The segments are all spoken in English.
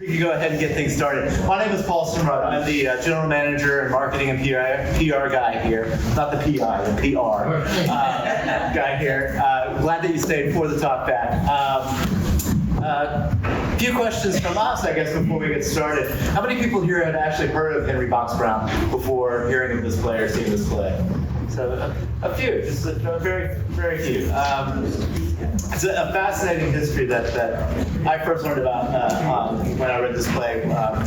We can go ahead and get things started. My name is Paul Semrad. I'm the general manager and marketing and PR guy here. Not the PI, the PR guy here. Glad that you stayed for the Talkback. A few questions from us, I guess, before we get started. How many people here had actually heard of Henry Box Brown before hearing of this play or seeing this play? So a few, just very, very few. It's a fascinating history that I first learned about when I read this play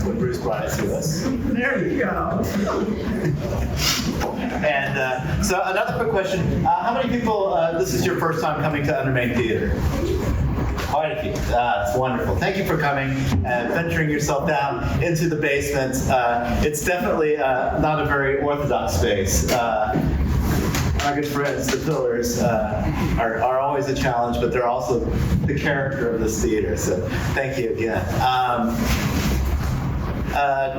when Bruce brought it to us. There you go. And so another quick question. How many people, this is your first time coming to Undermain Theater? Quite a few. It's wonderful. Thank you for coming and venturing yourself down into the basement. It's definitely not a very orthodox space. My good friends, the Pillars, are always a challenge, but they're also the character of this theater. So thank you again.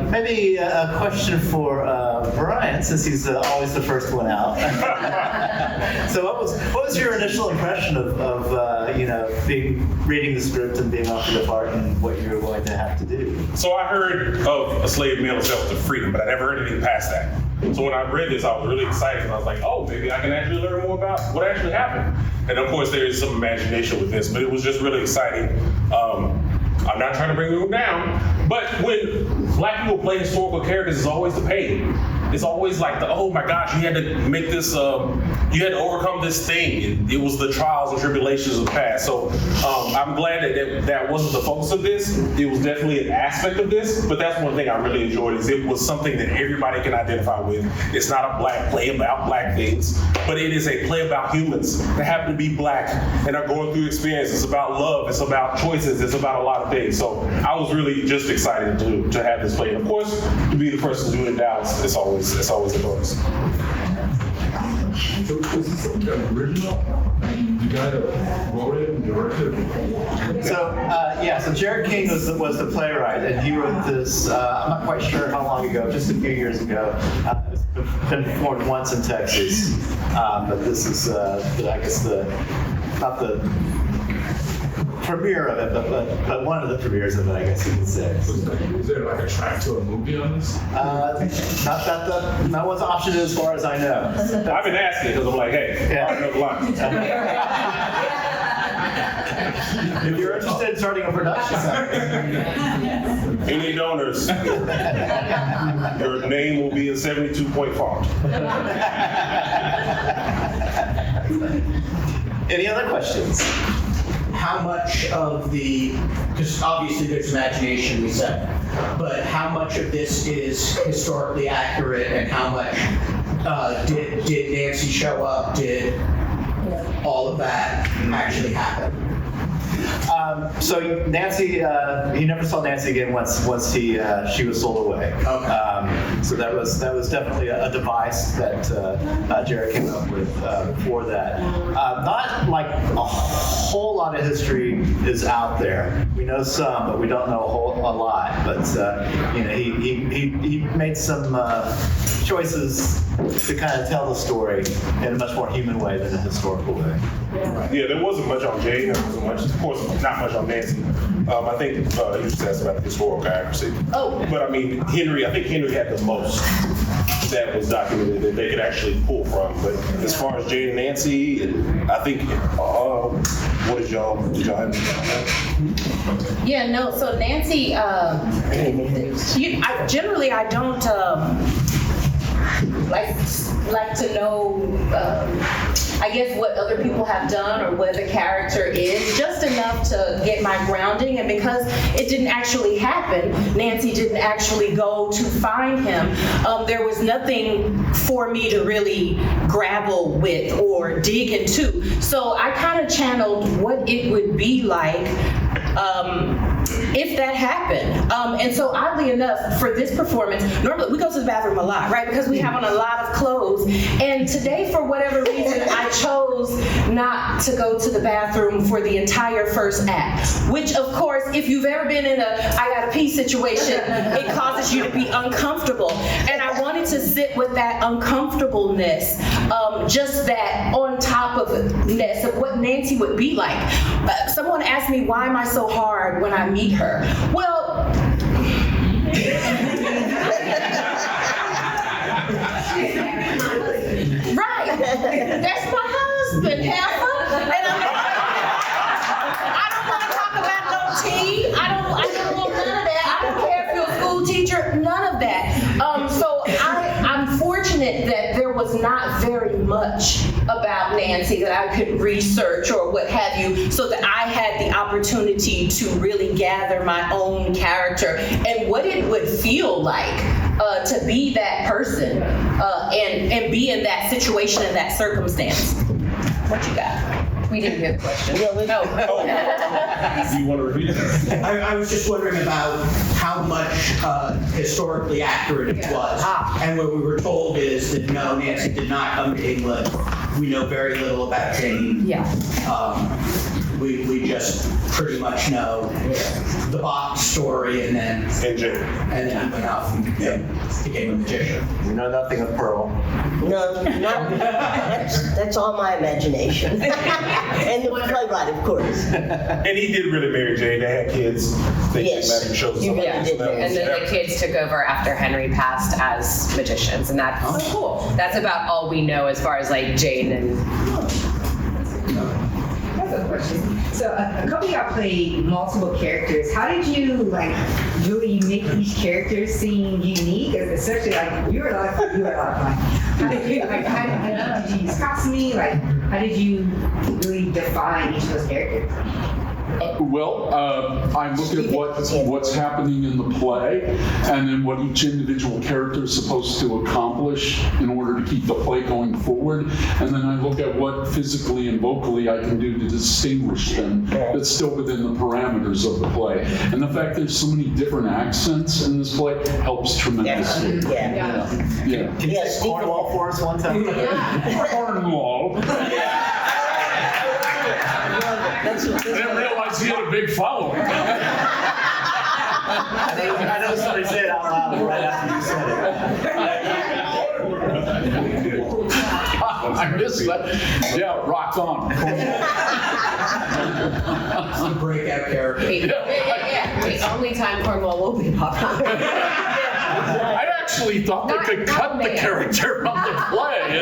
Maybe a question for Bryan, since he's always the first one out. So what was your initial impression of reading the script and being offered the part and what you were going to have to do? So I heard of A Slave Male Self to Freedom, but I never heard anything past that. So when I read this, I was really excited, and I was like, oh, maybe I can actually learn more about what actually happened. And of course, there is some imagination with this, but it was just really exciting. I'm not trying to bring them down, but when Black people play historical characters, it's always the pain. It's always like oh my gosh, you had to make this, you had to overcome this thing. It was the trials and tribulations of the past. So I'm glad that wasn't the focus of this. It was definitely an aspect of this, but that's one thing I really enjoyed is it was something that everybody can identify with. It's not a Black play about Black things, but it is a play about humans that happen to be Black and are going through experiences. It's about love. It's about choices. It's about a lot of things. So I was really just excited to have this play. And of course, to be the first to do it in Dallas, it's always a bonus. So is this original? You guys wrote it and directed it? So Jared King was the playwright, and he wrote this, I'm not quite sure how long ago, just a few years ago. It's been performed once in Texas, but this is, I guess, not the premiere of it, but one of the premieres of it, I guess you could say. Is there like a track to a movie on this? Not that was optioned as far as I know. I've been asking because I'm like, hey, I know the line. If you're interested in starting a production, any donors, your name will be in 72-point font. Any other questions? How much of because obviously there's imagination, we said, but how much of this is historically accurate and how much did Nancy show up? Did all of that actually happen? So Nancy, he never saw Nancy again once she was sold away. Okay. So that was definitely a device that Jared came up with for that. Not like a whole lot of history is out there. We know some, but we don't know a lot. But he made some choices to kind of tell the story in a much more human way than a historical way. Yeah, there wasn't much on Jane. There wasn't much, of course, not much on Nancy. I think he was asked about the historical accuracy. Oh. But I think Henry had the most that was documented that they could actually pull from. But as far as Jane and Nancy, I think, what did y'all have? Yeah, no, so Nancy, I don't like to know, I guess, what other people have done or what the character is, just enough to get my grounding. And because it didn't actually happen, Nancy didn't actually go to find him, there was nothing for me to really grapple with or dig into. So I kind of channeled what it would be like if that happened. And so oddly enough, for this performance, normally we go to the bathroom a lot, right? Because we have on a lot of clothes. And today, for whatever reason, I chose not to go to the bathroom for the entire first act, which of course, if you've ever been in a I gotta pee situation, it causes you to be uncomfortable. And I wanted to sit with that uncomfortableness, just that on top of what Nancy would be like. Someone asked me, why am I so hard when I meet her? Well, right. That's my husband, Heifer. And I don't want to talk about no tea. I don't want none of that. I don't care if you're a school teacher, none of that. So I'm fortunate that there was not very much about Nancy that I could research or what have you, so that I had the opportunity to really gather my own character and what it would feel like to be that person and be in that situation and that circumstance. What you got? We didn't hear the question. Do you want to repeat it? I was just wondering about how much historically accurate it was. And what we were told is that no, Nancy did not come to England. We know very little about Jane. Yeah. We just pretty much know the Bach story, and then he went off and became a magician. We know nothing of Pearl. No, that's all my imagination. And the playwright, of course. And he did really marry Jane. They had kids. They Yes. met and showed He some really of did. that. And then the kids took over after Henry passed as magicians, and that's Cool. that's about all we know as far as like Jane and. That's a question. So a couple of y'all played multiple characters. How did you really make each character seem unique? Especially you were a lot of fun. How did you did you use costuming? How did you really define each of those characters? I look at what's happening in the play, and then what each individual character is supposed to accomplish in order to keep the play going forward. And then I look at what physically and vocally I can do to distinguish them that's still within the parameters of the play. And the fact there's so many different accents in this play helps tremendously. Yeah. Yeah. Can you say Cornwall for us one time? Cornwall. I didn't realize he had a big following. I know somebody said it out loud right after you said it. I missed that. Yeah, rock on. The breakout character. The only time Cornwall will be popular. I actually thought they could cut the character from the play.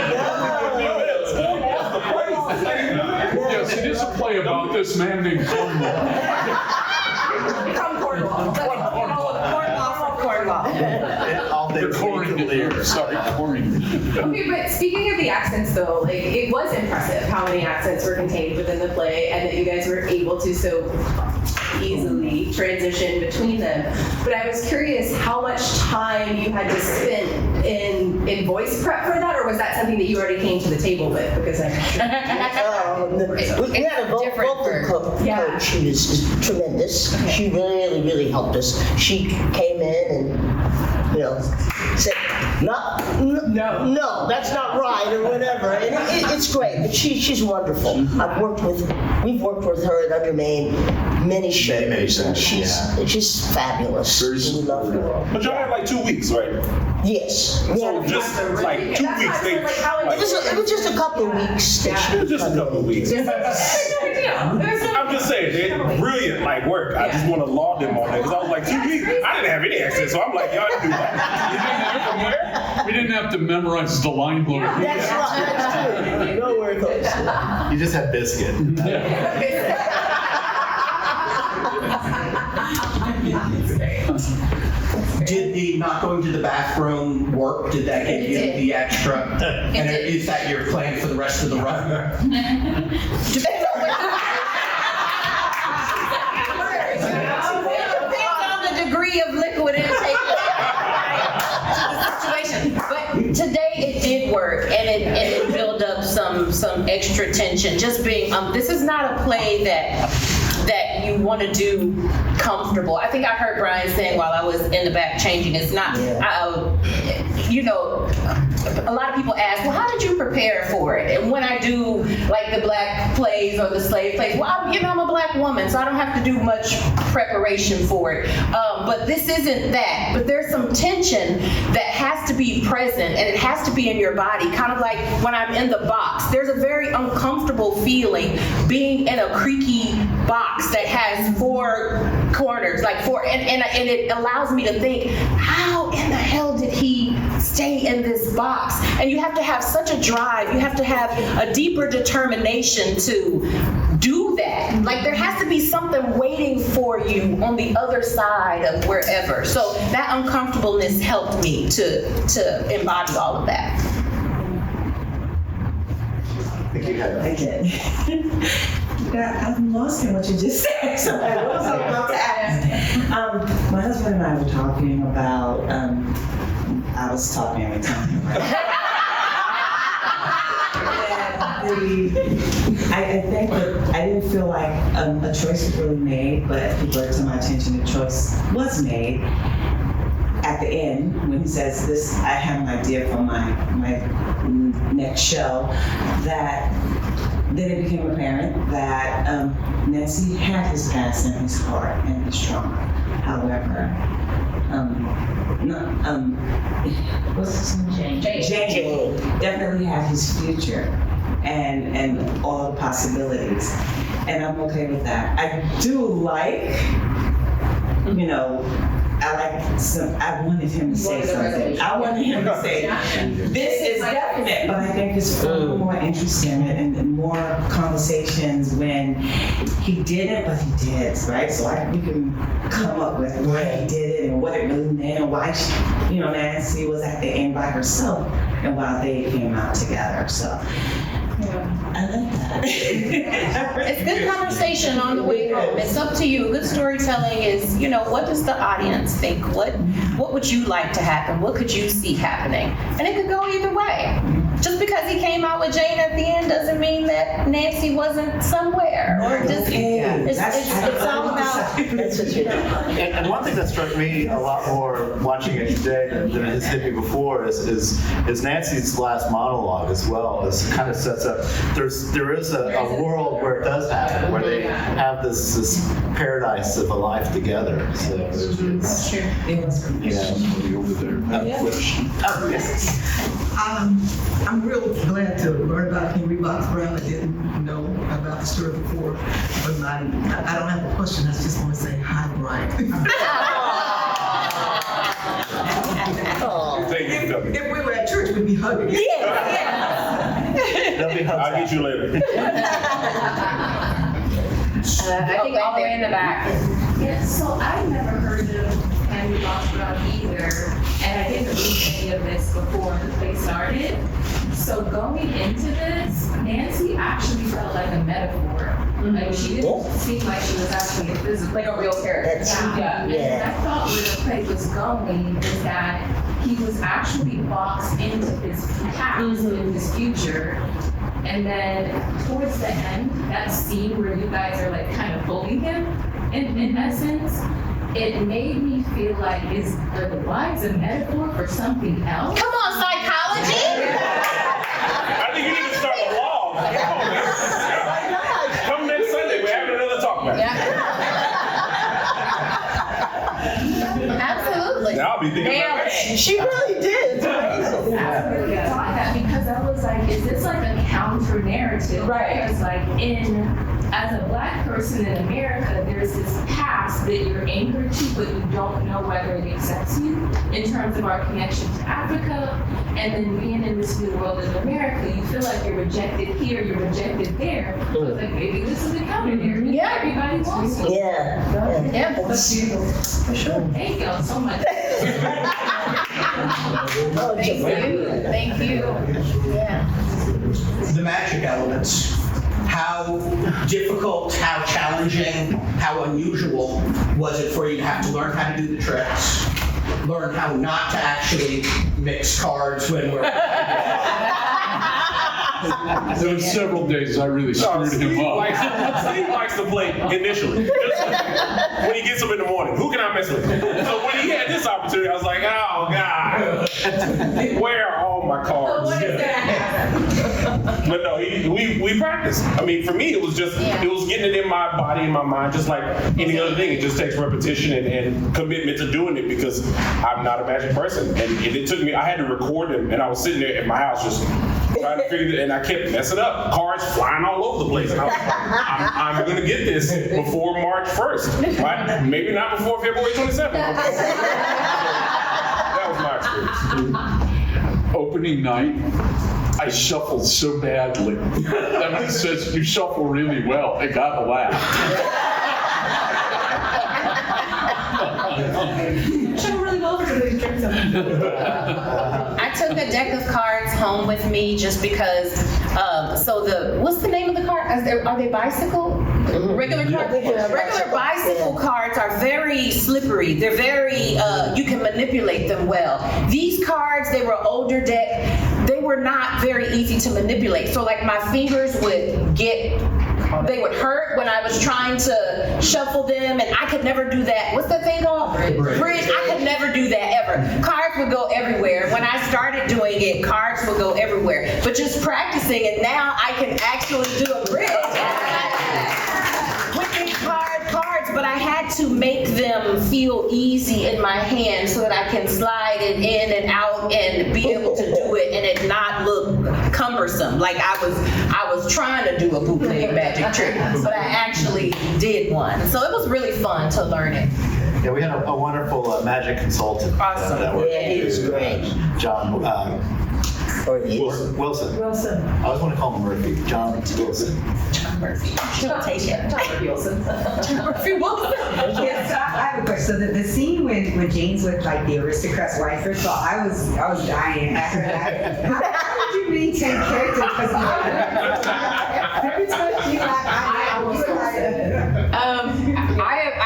Yes, it is a play about this man named Cornwall. From Cornwall. Cornwall. All day The Cornwall. Sorry, Cornwall. Okay, but speaking of the accents though, it was impressive how many accents were contained within the play and that you guys were able to so easily transition between them. But I was curious how much time you had to spend in voice prep for that, or was that something that you already came to the table with? Because We had a vocal coach. Yeah. She was tremendous. Okay. She really helped us. She came in and, said, no, that's not right, or whatever. And it's great, but she's wonderful. We've worked with her at Undermain many shows. Many shows, She's fabulous. We love her. But y'all had like 2 weeks, right? Yes. We So had just like 2 weeks. It it was just a couple of weeks that she It was just a couple of weeks. no big deal. I'm just saying, they're brilliant work. I just want to laud them on that because I was like 2 weeks. I didn't have any accent, so I'm like, y'all didn't do that. We didn't have to memorize the line load. That's right, that's true. Nowhere close. You just had biscuit. Did the not going to the bathroom work? Did that give you did. the extra? And did. is that your plan for the rest of the run? Depends on the degree of liquid intake situation. But today it did work, and it built up some extra tension. Just being this is not a play that you want to do comfortable. I think I heard Bryan saying while I was in the back changing, it's not, a lot of people ask, well, how did you prepare for it? And when I do like the black plays or the slave plays, well, I'm a black woman, so I don't have to do much preparation for it. But this isn't that. But there's some tension that has to be present and it has to be in your body, kind of like when I'm in the box. There's a very uncomfortable feeling being in a creaky box that has 4 corners, and it allows me to think, how in the hell did he stay in this box? And you have to have such a drive, you have to have a deeper determination to do that. Like there has to be something waiting for you on the other side of wherever. So that uncomfortableness helped me to embody all of that. I think you had I did. I'm lost in what you just said. So what was I about to ask? My husband and I were talking about. I was talking every time. I think that I didn't feel like a choice was really made, but he brought to my attention the choice was made at the end when he says this. I have an idea for my next show that. Then it became apparent that Nancy had his past and his heart and his trauma. However, what's his name? Jane definitely had his future and all the possibilities. And I'm okay with that. I do like, I wanted him to say something. I wanted him to say, this is definite, but I think it's far more interesting and more conversations when he didn't, but he did, right? So we can come up with why he did it and what it really meant and why Nancy was at the end by herself and why they came out together. So. I like that. It's good conversation on the way home. It's up to you. Good storytelling is, what does the audience think? What would you like to happen? What could you see happening? And it could go either way. Just because he came out with Jane at the end doesn't mean that Nancy wasn't somewhere. Or just it's all about. That's what you know. And one thing that struck me a lot more watching it today than has hit me before is Nancy's last monologue as well. It kind of sets up. There is a world where it does happen, where they have this paradise of a life together. So it's It was Over there. Question. Oh, yes. I'm real glad to learn about Henry Box Brown. I didn't know about the story before, but I don't have a question. I just want to say hi, Bryan. If we were at church, we'd be hugging. There'll be hugs I'll get after. you later. I think all the way in the back. Yeah, so I never heard of Henry Box Brown either, and I didn't read any of this before the play started. So going into this, Nancy actually felt like a metaphor. Like she didn't seem like she was actually a physical. Like a real character. Yeah. And I thought where the play was going is that he was actually boxed into his past and his future. And then towards the end, that scene where you guys are like kind of bullying him, in essence, it made me feel like are the lives a metaphor for something else? Come on, psychology. I think you need to start a blog. Come on, man. Come next Sunday, we're having another Talkback. Absolutely. Now I'll be thinking about that. She really did. It's amazing. I really thought that because I was like, is this like a counter narrative? Right. It's like as a Black person in America, there's this past that you're anchored to, but you don't know whether it accepts you in terms of our connection to Africa. And then being in this new world in America, you feel like you're rejected here, you're rejected there. So it's like, maybe this is a counter narrative. Yeah. Everybody wants you. Yeah. That's beautiful. For sure. Thank y'all so much. Thank you. Yeah. The magic elements. How difficult, how challenging, how unusual was it for you to have to learn how to do the tricks, learn how not to actually mix cards when we're... There were several days I really screwed him up. Steve likes to play initially. When he gets up in the morning, who can I mess with? So when he had this opportunity, I was like, oh God, where are all my cards? What is that? But no, we practiced. I mean, for me, it was just, it was getting it in my body and my mind, just like any other thing. It just takes repetition and commitment to doing it, because I'm not a magic person. And it took me, I had to record them, and I was sitting there at my house just trying to figure it, and I kept messing up. Cards flying all over the place. And I was like, I'm going to get this before March 1st. Right? Maybe not before February 27th. That was my experience. Opening night, I shuffled so badly. Emily says, you shuffle really well. I got a laugh. I took a deck of cards home with me just because, what's the name of the card? Are they bicycle? Regular cards? Regular bicycle cards are very slippery. They're very, you can manipulate them well. These cards, they were older deck. They were not very easy to manipulate. So like my fingers would they would hurt when I was trying to shuffle them, and I could never do that. What's that thing called? Bridge. I could never do that ever. Cards would go everywhere. When I started doing it, cards would go everywhere. But just practicing it, now I can actually do a bridge. With these cards, but I had to make them feel easy in my hand so that I can slide it in and out and be able to do it and it not look cumbersome. Like I was trying to do a bootleg magic trick, but I actually did one. So it was really fun to learn it. Yeah, we had a wonderful magic consultant. Awesome. Yeah, he was great. John Wilson. I always want to call him Murphy. John Wilson. John Murphy. She'll take it. John Murphy Wilson. John Murphy Wilson. Yes, I have a question. So the scene when Jane's with like the aristocrat's wife, first of all, I was dying after that. How did you maintain character? Because every time she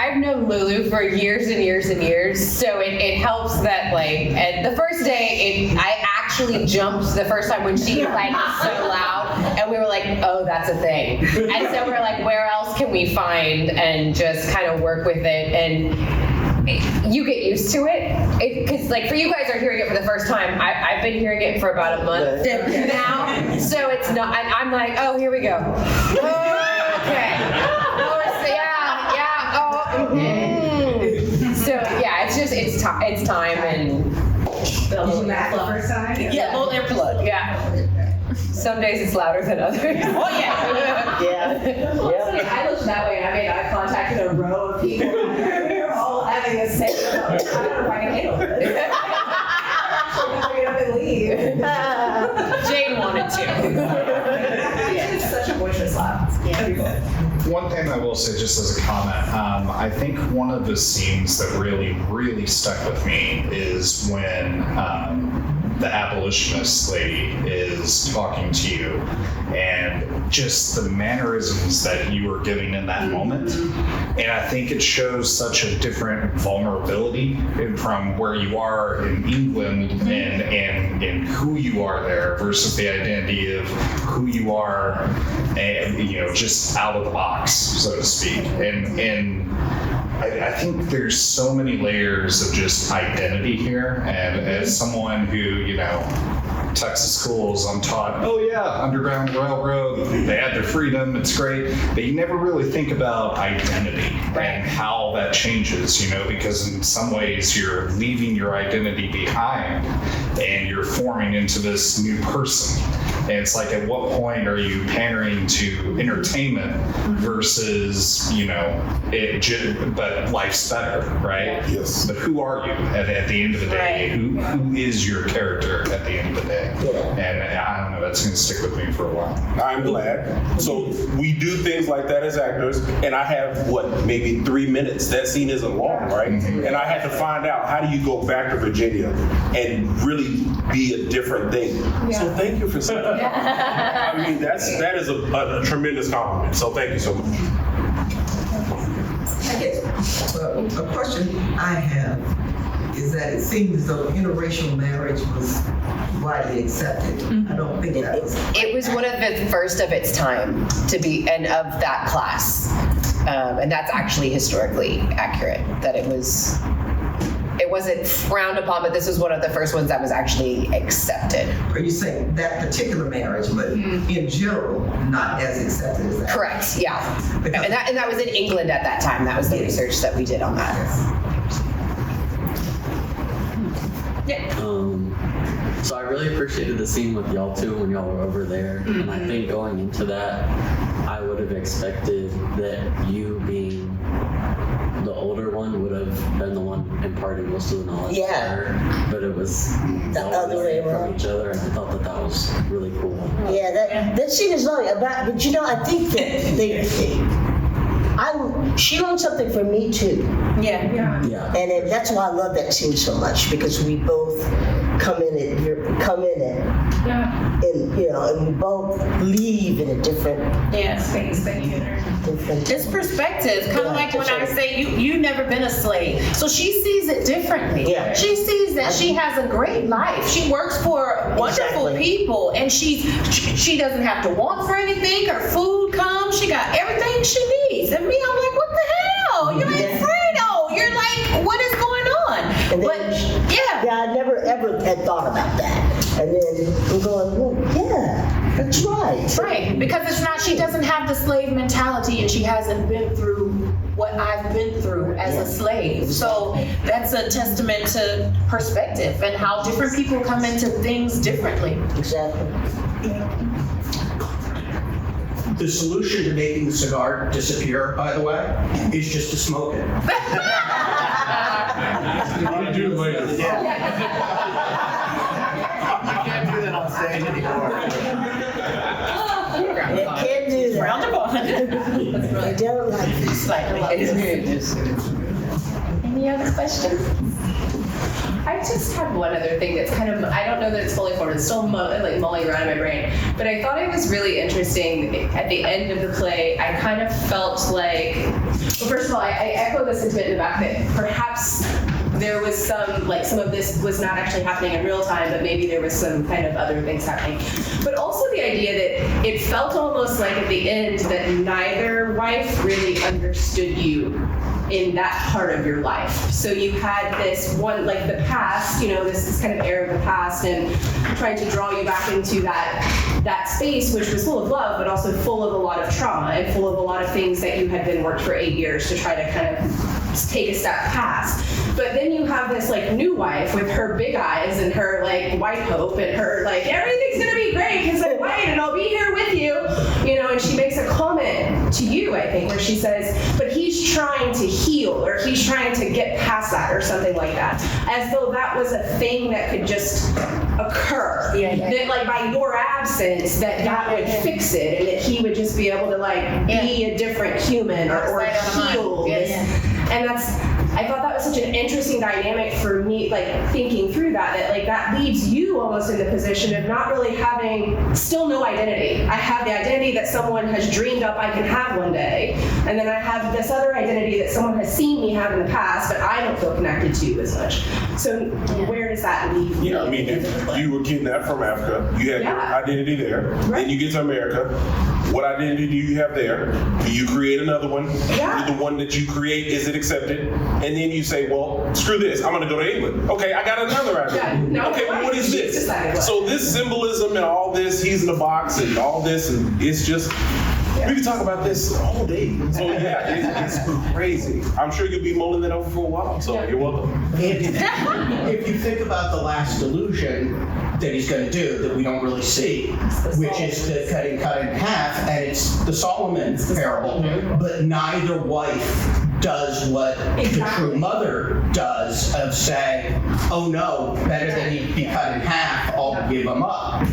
I've known Lulu for years and years and years, so it helps that like at the first day I actually jumped the first time when she was like so loud, and we were like, oh, that's a thing, and so we're like, where else can we find and just kind of work with it, and you get used to it, because like for you guys are hearing it for the first time. I've been hearing it for about a month now, so it's not. And I'm like, oh, here we go. Okay. So yeah, it's time and. Did you laugh the first time? Yeah, well, they're plugged. Yeah. Some days it's louder than others. Oh yeah. Yeah. I looked that way and I made eye contact with a row of people. We were all having the same. I don't know if I can handle this. I'm gonna bring it up and leave. Jane wanted to. It's such a boisterous laugh. Yeah. One thing I will say, just as a comment, I think one of the scenes that really stuck with me is when the abolitionist lady is talking to you, and just the mannerisms that you were giving in that moment. And I think it shows such a different vulnerability from where you are in England and who you are there versus the identity of who you are, and just out of the box, so to speak. And I think there's so many layers of just identity here, and as someone who, Texas schools, I'm taught, oh yeah, Underground Railroad, they had their freedom, it's great, but you never really think about identity and how that changes, because in some ways you're leaving your identity behind and you're forming into this new person. And it's like, at what point are you pandering to entertainment versus, but life's better, right? Yes. But who are you at the end of the day? Who is your character at the end of the day? And I don't know, that's going to stick with me for a while. I'm glad. So we do things like that as actors, and I have, maybe 3 minutes. That scene isn't long, right? And I had to find out, how do you go back to Virginia and really be a different thing? So thank you for saying that. I mean, that is a tremendous compliment. So thank you so much. I guess a question I have is that it seems as though interracial marriage was widely accepted. I don't think that was. It was one of the first of its time to be, and of that class, and that's actually historically accurate. That it was it wasn't frowned upon, but this was one of the first ones that was actually accepted. Are you saying that particular marriage, but in general, not as accepted as that? Correct, yeah. And that was in England at that time. That was the research that we did on that. So I really appreciated the scene with y'all too when y'all were over there. And I think going into that, I would have expected that you being the older one would have been the one imparting most of the knowledge to her. But it was The other way from around. each other, and I thought that was really cool. Yeah, that scene is lovely. But you know, I think that she learned something from me too. Yeah. And that's why I love that scene so much, because we both come in it, and we both leave in a different space than you did. It's perspective, kind of like when I say you never been a slave. So she sees it differently. Yeah. She sees that she has a great life. She works for wonderful people, and she doesn't have to want for anything. Her food comes. She got everything she needs. And me, I'm like, what the hell? You ain't Fredo. You're like, what is going on? And then, I never ever had thought about that. And then I'm going, well, yeah, that's right. Right, because she doesn't have the slave mentality, and she hasn't been through what I've been through as a slave. So that's a testament to perspective and how different people come into things differently. Exactly. The solution to making the cigar disappear, by the way, is just to smoke it. I'll do it later. You can't do that on stage anymore. You can't do that. Round of applause. I don't like this. Any other questions? I just have one other thing that's kind of, I don't know that it's fully formed, it's still like mulling around in my brain, but I thought it was really interesting at the end of the play. I kind of felt like, well, first of all, I echo the sentiment in the back that perhaps there was some of this was not actually happening in real time, but maybe there was some kind of other things happening. But also the idea that it felt almost like at the end that neither wife really understood you in that part of your life. So you had this one, like the past, this kind of era of the past, and trying to draw you back into that space, which was full of love, but also full of a lot of trauma and full of a lot of things that you had been worked for 8 years to try to kind of take a step past. But then you have this like new wife with her big eyes and her like white hope and her like, everything's gonna be great because I'm white and I'll be here with you, and she makes a comment to you, I think, where she says, but he's trying to heal, or he's trying to get past that, or something like that. As though that was a thing that could just occur. That like by your absence, that would fix it, and that he would just be able to like be a different human or heal this. And I thought that was such an interesting dynamic for me, like thinking through that like that leaves you almost in the position of not really having, still no identity. I have the identity that someone has dreamed up I can have one day, and then I have this other identity that someone has seen me have in the past, but I don't feel connected to as much. So where does that leave me? Yeah, I mean, you were kidnapped from Africa. You had your identity there. Right. Then you get to America. What identity do you have there? Do you create another one? Yeah. The one that you create, is it accepted? And then you say, well, screw this. I'm going to go to England. Okay, I got another identity. Yeah, no, okay, well, what is this? So this symbolism and all this, he's in the box and all this, and it's just, we can talk about this all day. So yeah, it's crazy. I'm sure you'll be mulling that over for a while, so you're welcome. If you think about the last illusion that he's going to do that we don't really see, which is the cut in half, and it's the Solomon parable, but neither wife does what the true mother does of saying, oh no, better than he be cut in half, I'll give him up.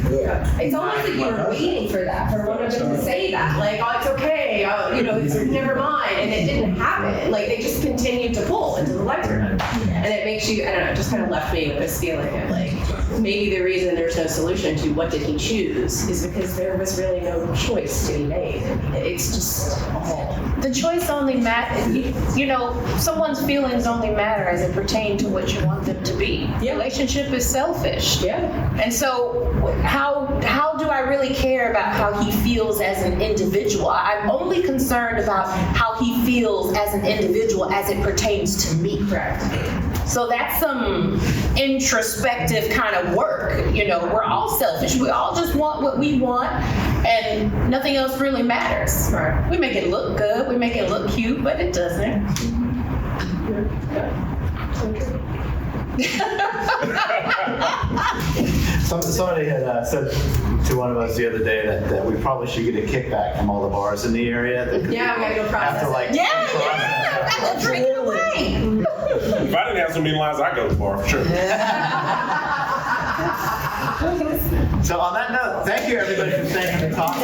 It's almost like you were waiting for that, for one of them to say that, like, oh, it's okay, it's never mind, and it didn't happen. Like, they just continued to pull into the lectern. And it makes you, I don't know, it just kind of left me with this feeling of like, maybe the reason there's no solution to what did he choose is because there was really no choice to be made. It's just The choice only matters, someone's feelings only matter as it pertains to what you want them to be. Relationship is selfish. And so how do I really care about how he feels as an individual? I'm only concerned about how he feels as an individual as it pertains to me. correct. So that's some introspective kind of work. You know, we're all selfish. We all just want what we want, and nothing else really matters. Right. We make it look good, we make it look cute, but it doesn't. Somebody had said to one of us the other day that we probably should get a kickback from all the bars in the area. That Yeah, we gotta go process have to, like, it. Yeah, drink it away. If I didn't have so many lines, I'd go to the bar for sure. So on that note, thank you everybody for staying in the talk.